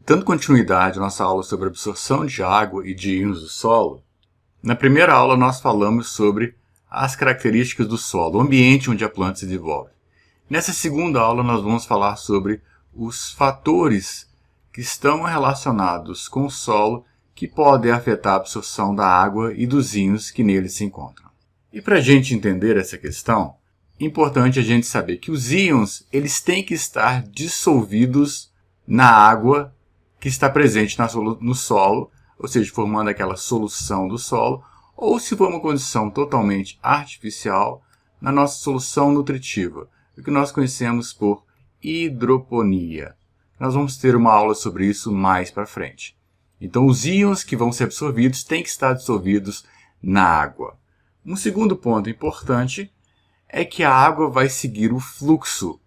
Dando continuidade à nossa aula sobre absorção de água e de íons do solo, na primeira aula nós falamos sobre as características do solo, o ambiente onde a planta se desenvolve. Nessa segunda aula nós vamos falar sobre os fatores que estão relacionados com o solo que podem afetar a absorção da água e dos íons que nele se encontram. E para a gente entender essa questão, é importante a gente saber que os íons eles têm que estar dissolvidos na água que está presente no solo, ou seja, formando aquela solução do solo, ou se for uma condição totalmente artificial, na nossa solução nutritiva, o que nós conhecemos por hidroponia. Nós vamos ter uma aula sobre isso mais para frente. Então, os íons que vão ser absorvidos têm que estar dissolvidos na água. Um segundo ponto importante é que a água vai seguir o fluxo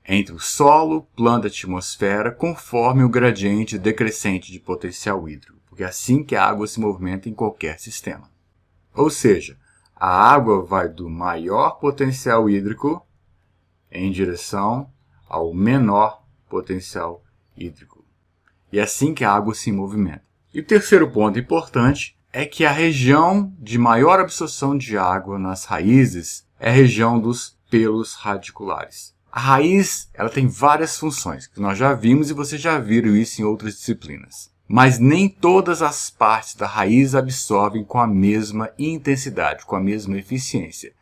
entre o solo, planta e atmosfera, conforme o gradiente decrescente de potencial hídrico, porque é assim que a água se movimenta em qualquer sistema. Ou seja, a água vai do maior potencial hídrico em direção ao menor potencial hídrico. E é assim que a água se movimenta. E o terceiro ponto importante é que a região de maior absorção de água nas raízes é a região dos pelos radiculares. A raiz ela tem várias funções, que nós já vimos e vocês já viram isso em outras disciplinas. Mas nem todas as partes da raiz absorvem com a mesma intensidade, com a mesma eficiência.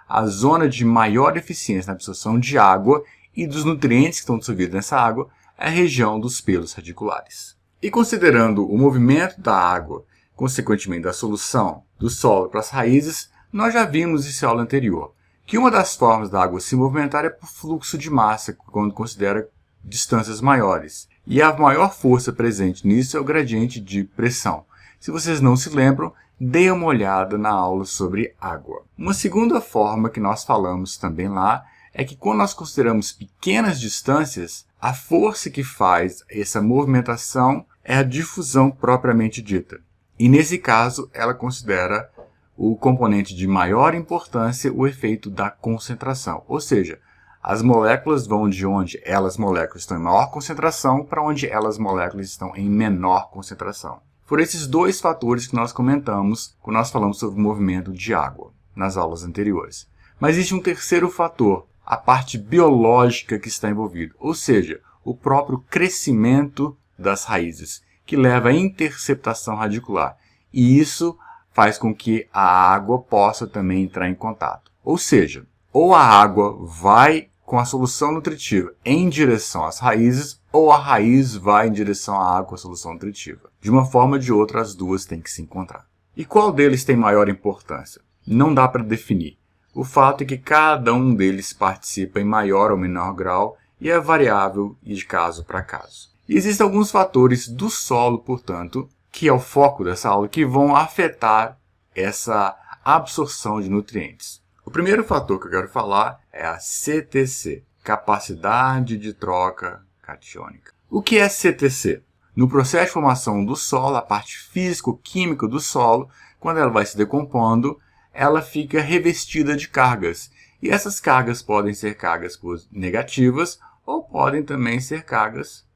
A zona de maior eficiência na absorção de água e dos nutrientes que estão dissolvidos nessa água é a região dos pelos radiculares. E considerando o movimento da água, consequentemente da solução do solo para as raízes, nós já vimos isso em aula anterior, que uma das formas da água se movimentar é por fluxo de massa, quando considera distâncias maiores. E a maior força presente nisso é o gradiente de pressão. Se vocês não se lembram, dê uma olhada na aula sobre água. Uma segunda forma que nós falamos também lá é que quando nós consideramos pequenas distâncias, a força que faz essa movimentação é a difusão propriamente dita. E nesse caso, ela considera o componente de maior importância, o efeito da concentração. Ou seja, as moléculas vão de onde moléculas estão em maior concentração para onde moléculas estão em menor concentração. Foram esses dois fatores que nós comentamos quando nós falamos sobre o movimento de água nas aulas anteriores. Mas existe um terceiro fator, a parte biológica que está envolvida, ou seja, o próprio crescimento das raízes, que leva à interceptação radicular. E isso faz com que a água possa também entrar em contato. Ou seja, ou a água vai com a solução nutritiva em direção às raízes, ou a raiz vai em direção à água com a solução nutritiva. De uma forma ou de outra, as duas têm que se encontrar. E qual deles tem maior importância? Não dá para definir. O fato é que cada um deles participa em maior ou menor grau e é variável de caso para caso. E existem alguns fatores do solo, portanto, que é o foco dessa aula, que vão afetar essa absorção de nutrientes. O primeiro fator que eu quero falar é a CTC, capacidade de troca catiônica. O que é CTC? No processo de formação do solo, a parte físico-química do solo, quando ela vai se decompondo, ela fica revestida de cargas. E essas cargas podem ser cargas negativas ou podem também ser cargas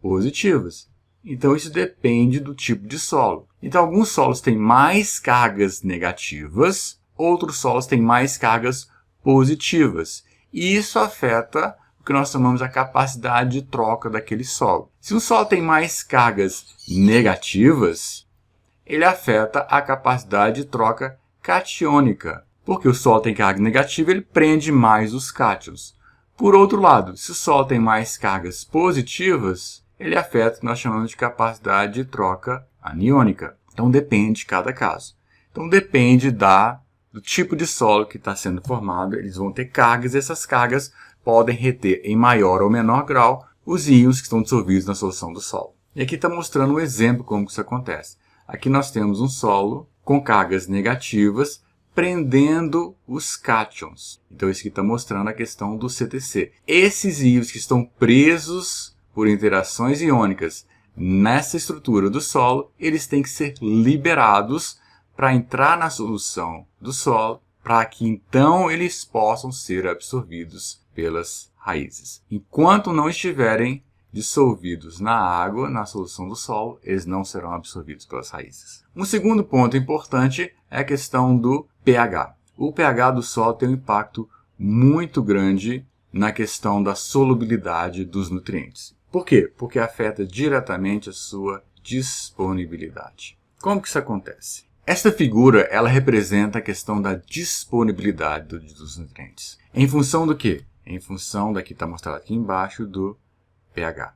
positivas. Então, isso depende do tipo de solo. Então, alguns solos têm mais cargas negativas, outros solos têm mais cargas positivas. E isso afeta o que nós chamamos a capacidade de troca daquele solo. Se um solo tem mais cargas negativas, ele afeta a capacidade de troca catiônica. Porque o solo tem carga negativa, ele prende mais os cátions. Por outro lado, se o solo tem mais cargas positivas, ele afeta o que nós chamamos de capacidade de troca aniônica. Então, depende de cada caso. Então, depende do tipo de solo que está sendo formado. Eles vão ter cargas e essas cargas podem reter em maior ou menor grau os íons que estão dissolvidos na solução do solo. E aqui está mostrando um exemplo como isso acontece. Aqui nós temos um solo com cargas negativas prendendo os cátions. Então, isso aqui está mostrando a questão do CTC. Esses íons que estão presos por interações iônicas nessa estrutura do solo, eles têm que ser liberados para entrar na solução do solo, para que então eles possam ser absorvidos pelas raízes. Enquanto não estiverem dissolvidos na água, na solução do solo, eles não serão absorvidos pelas raízes. Um segundo ponto importante é a questão do pH. O pH do solo tem um impacto muito grande na questão da solubilidade dos nutrientes. Por quê? Porque afeta diretamente a sua disponibilidade. Como que isso acontece? Esta figura, ela representa a questão da disponibilidade dos nutrientes. Em função do quê? Em função daqui está mostrado aqui embaixo do pH.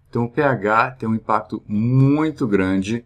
Então o pH tem um impacto muito grande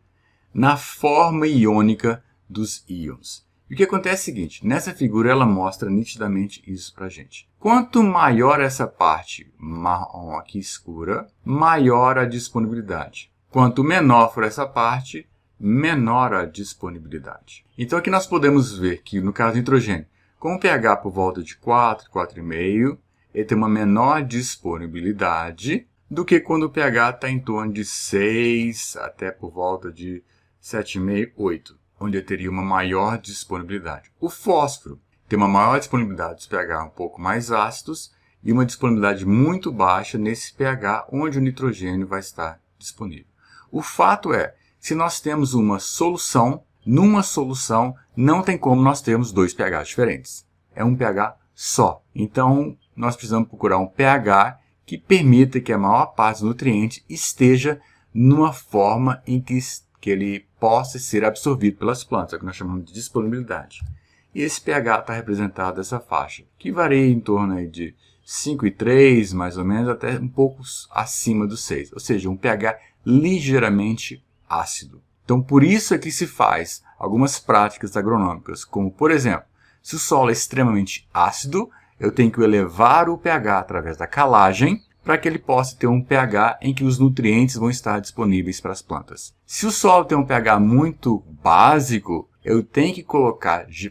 na forma iônica dos íons. E o que acontece é o seguinte, nessa figura ela mostra nitidamente isso para a gente. Quanto maior essa parte marrom aqui escura, maior a disponibilidade. Quanto menor for essa parte, menor a disponibilidade. Então aqui nós podemos ver que no caso do nitrogênio, com o pH por volta de 4, 4,5, ele tem uma menor disponibilidade do que quando o pH está em torno de 6 até por volta de 7,5, 8, onde ele teria uma maior disponibilidade. O fósforo tem uma maior disponibilidade dos pH um pouco mais ácidos e uma disponibilidade muito baixa nesse pH onde o nitrogênio vai estar disponível. O fato é, se nós temos uma solução, numa solução não tem como nós termos dois pHs diferentes. É um pH só. Então, nós precisamos procurar um pH que permita que a maior parte dos nutrientes esteja numa forma em que ele possa ser absorvido pelas plantas, é o que nós chamamos de disponibilidade. E esse pH está representado nessa faixa, que varia em torno aí de 5,3, mais ou menos, até um pouco acima do 6. Ou seja, um pH ligeiramente ácido. Então, por isso é que se faz algumas práticas agronômicas, como, por exemplo, se o solo é extremamente ácido, eu tenho que elevar o pH através da calagem para que ele possa ter um pH em que os nutrientes vão estar disponíveis para as plantas. Se o solo tem um pH muito básico, eu tenho que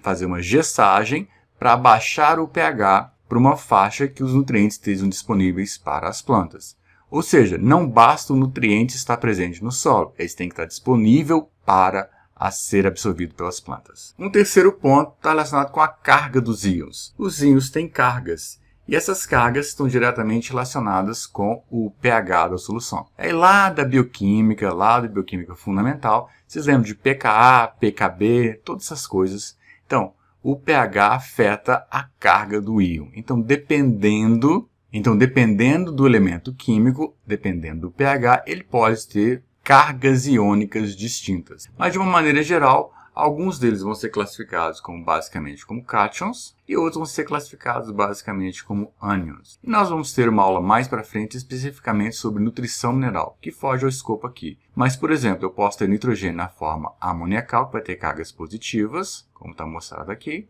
fazer uma gessagem para baixar o pH para uma faixa que os nutrientes estejam disponíveis para as plantas. Ou seja, não basta o nutriente estar presente no solo, eles têm que estar disponível para ser absorvido pelas plantas. Um terceiro ponto está relacionado com a carga dos íons. Os íons têm cargas, e essas cargas estão diretamente relacionadas com o pH da solução. Aí lá da bioquímica fundamental, vocês lembram de pKa, pKb, todas essas coisas. Então, o pH afeta a carga do íon. Então, dependendo do elemento químico, dependendo do pH, ele pode ter cargas iônicas distintas. Mas de uma maneira geral, alguns deles vão ser classificados basicamente como cátions e outros vão ser classificados basicamente como ânions. E nós vamos ter uma aula mais para frente especificamente sobre nutrição mineral, que foge ao escopo aqui. Mas, por exemplo, eu posso ter nitrogênio na forma amoniacal, que vai ter cargas positivas, como está mostrado aqui.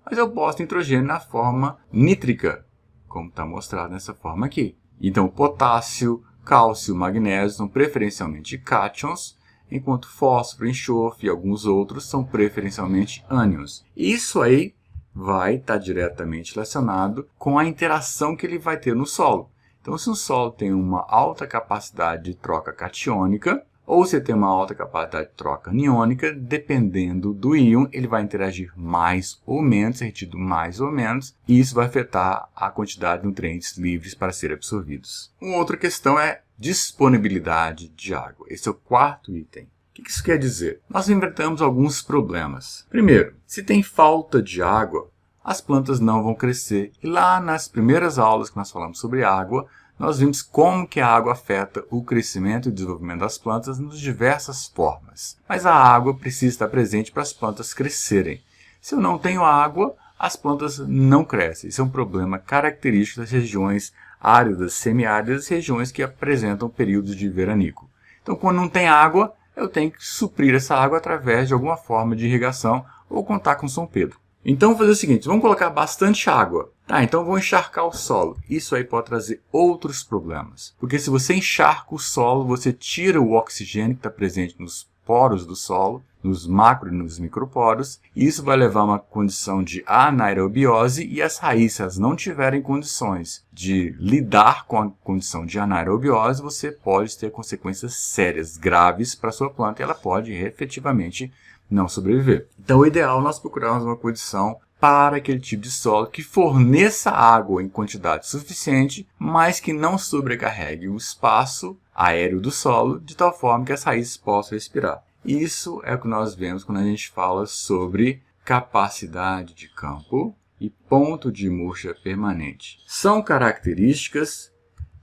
Mas eu posso ter nitrogênio na forma nítrica, como está mostrado nessa forma aqui. Então, potássio, cálcio, magnésio são preferencialmente cátions, enquanto fósforo, enxofre e alguns outros são preferencialmente ânions. Isso aí vai estar diretamente relacionado com a interação que ele vai ter no solo. Então, se o solo tem uma alta capacidade de troca catiônica, ou se tem uma alta capacidade de troca aniônica, dependendo do íon, ele vai interagir mais ou menos, ser retido mais ou menos, e isso vai afetar a quantidade de nutrientes livres para serem absorvidos. Uma outra questão é disponibilidade de água. Esse é o quarto item. O que isso quer dizer? Nós enfrentamos alguns problemas. Primeiro, se tem falta de água, as plantas não vão crescer. E lá nas primeiras aulas que nós falamos sobre água, nós vimos como que a água afeta o crescimento e o desenvolvimento das plantas de diversas formas. Mas a água precisa estar presente para as plantas crescerem. Se eu não tenho água, as plantas não crescem. Isso é um problema característico das regiões áridas, semiáridas e regiões que apresentam períodos de veranico. Então, quando não tem água, eu tenho que suprir essa água através de alguma forma de irrigação ou contar com São Pedro. Então, vamos fazer o seguinte, vamos colocar bastante água. Então vou encharcar o solo. Isso aí pode trazer outros problemas. Porque se você encharca o solo, você tira o oxigênio que está presente nos poros do solo, nos macro e nos microporos, e isso vai levar a uma condição de anaerobiose, e as raízes, se elas não tiverem condições de lidar com a condição de anaerobiose, você pode ter consequências sérias, graves para a sua planta, e ela pode efetivamente não sobreviver. Então, o ideal é nós procurarmos uma condição para aquele tipo de solo que forneça água em quantidade suficiente, mas que não sobrecarregue o espaço aéreo do solo, de tal forma que as raízes possam respirar. Isso é o que nós vemos quando a gente fala sobre capacidade de campo e ponto de murcha permanente. São características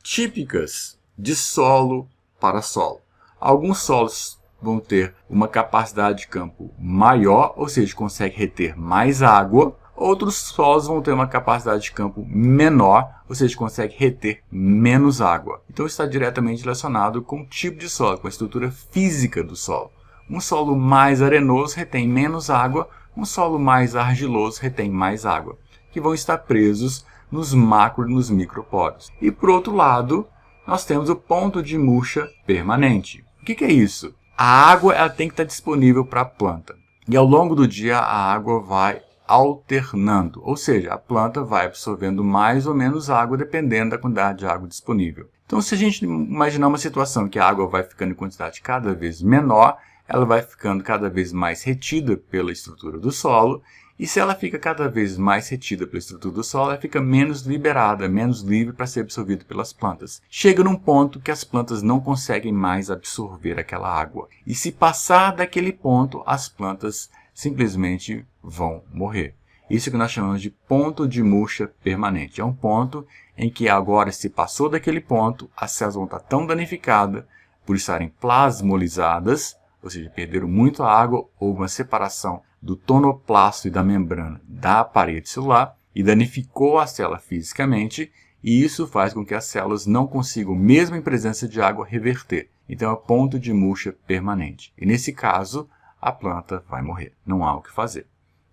típicas de solo para solo. Alguns solos vão ter uma capacidade de campo maior, ou seja, consegue reter mais água. Outros solos vão ter uma capacidade de campo menor, ou seja, consegue reter menos água. Então está diretamente relacionado com o tipo de solo, com a estrutura física do solo. Um solo mais arenoso retém menos água, um solo mais argiloso retém mais água, que vão estar presos nos macro e nos microporos. E por outro lado, nós temos o ponto de murcha permanente. O que é isso? A água ela tem que estar disponível para a planta. E ao longo do dia a água vai alternando, ou seja, a planta vai absorvendo mais ou menos água dependendo da quantidade de água disponível. Então, se a gente imaginar uma situação que a água vai ficando em quantidade cada vez menor, ela vai ficando cada vez mais retida pela estrutura do solo, e se ela fica cada vez mais retida pela estrutura do solo, ela fica menos liberada, menos livre para ser absorvida pelas plantas. Chega num ponto que as plantas não conseguem mais absorver aquela água. E se passar daquele ponto, as plantas simplesmente vão morrer. Isso que nós chamamos de ponto de murcha permanente. É um ponto em que agora, se passou daquele ponto, as células vão estar tão danificadas por estarem plasmolizadas, ou seja, perderam muito a água, houve uma separação do tonoplasto e da membrana da parede celular e danificou a célula fisicamente, e isso faz com que as células não consigam, mesmo em presença de água, reverter. Então é o ponto de murcha permanente. E nesse caso, a planta vai morrer. Não há o que fazer.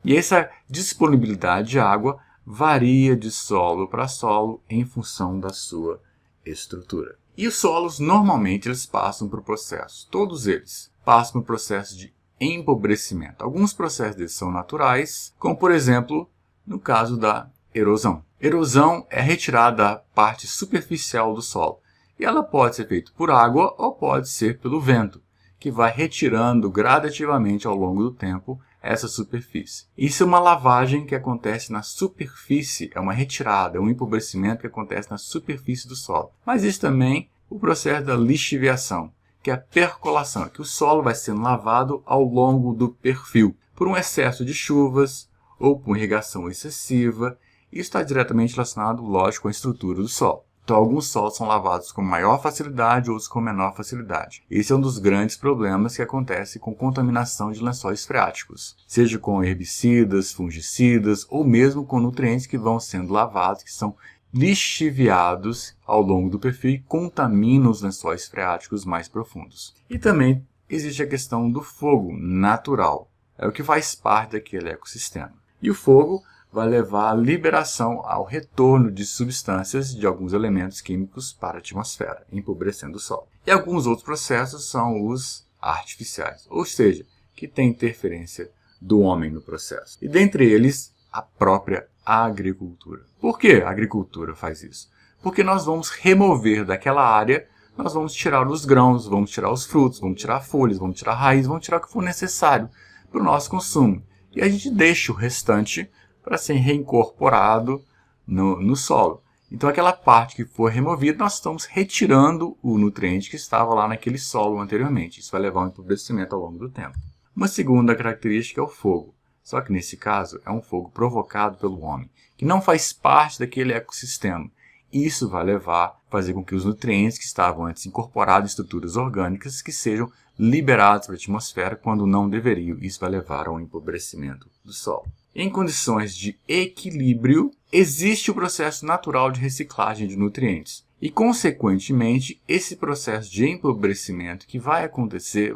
E essa disponibilidade de água varia de solo para solo em função da sua estrutura. E os solos, normalmente, eles passam por processos. Todos eles passam por processo de empobrecimento. Alguns processos deles são naturais, como, por exemplo, no caso da erosão. Erosão é retirada da parte superficial do solo. E ela pode ser feita por água ou pode ser pelo vento, que vai retirando gradativamente ao longo do tempo essa superfície. Isso é uma lavagem que acontece na superfície, é uma retirada, é um empobrecimento que acontece na superfície do solo. Mas isso também o processo da lixiviação, que é a percolação, que o solo vai sendo lavado ao longo do perfil, por um excesso de chuvas ou por irrigação excessiva. Isso está diretamente relacionado, lógico, com a estrutura do solo. Então, alguns solos são lavados com maior facilidade, outros com menor facilidade. Esse é um dos grandes problemas que acontece com contaminação de lençóis freáticos, seja com herbicidas, fungicidas ou mesmo com nutrientes que vão sendo lavados, que são lixiviados ao longo do perfil e contaminam os lençóis freáticos mais profundos. E também existe a questão do fogo natural, é o que faz parte daquele ecossistema. E o fogo vai levar à liberação, ao retorno de substâncias de alguns elementos químicos para a atmosfera, empobrecendo o solo. E alguns outros processos são os artificiais, ou seja, que tem interferência do homem no processo. E dentre eles, a própria agricultura. Por que a agricultura faz isso? Porque nós vamos remover daquela área, nós vamos tirar os grãos, vamos tirar os frutos, vamos tirar folhas, vamos tirar raízes, vamos tirar o que for necessário para o nosso consumo. E a gente deixa o restante para ser reincorporado no solo. Então, aquela parte que for removida, nós estamos retirando o nutriente que estava lá naquele solo anteriormente. Isso vai levar ao empobrecimento ao longo do tempo. Uma segunda característica é o fogo. Só que, nesse caso, é um fogo provocado pelo homem, que não faz parte daquele ecossistema. Isso vai fazer com que os nutrientes que estavam antes incorporados em estruturas orgânicas que sejam liberados para a atmosfera quando não deveriam. Isso vai levar ao empobrecimento do solo. Em condições de equilíbrio, existe o processo natural de reciclagem de nutrientes. E, consequentemente, esse processo de empobrecimento que vai acontecer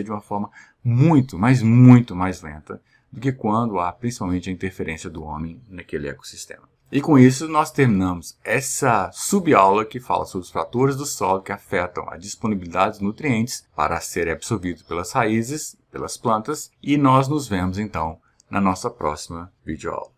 de uma forma muito, mas muito mais lenta do que quando há principalmente a interferência do homem naquele ecossistema. E com isso nós terminamos essa subaula que fala sobre os fatores do solo que afetam a disponibilidade dos nutrientes para serem absorvidos pelas raízes, pelas plantas, e nós nos vemos então na nossa próxima videoaula.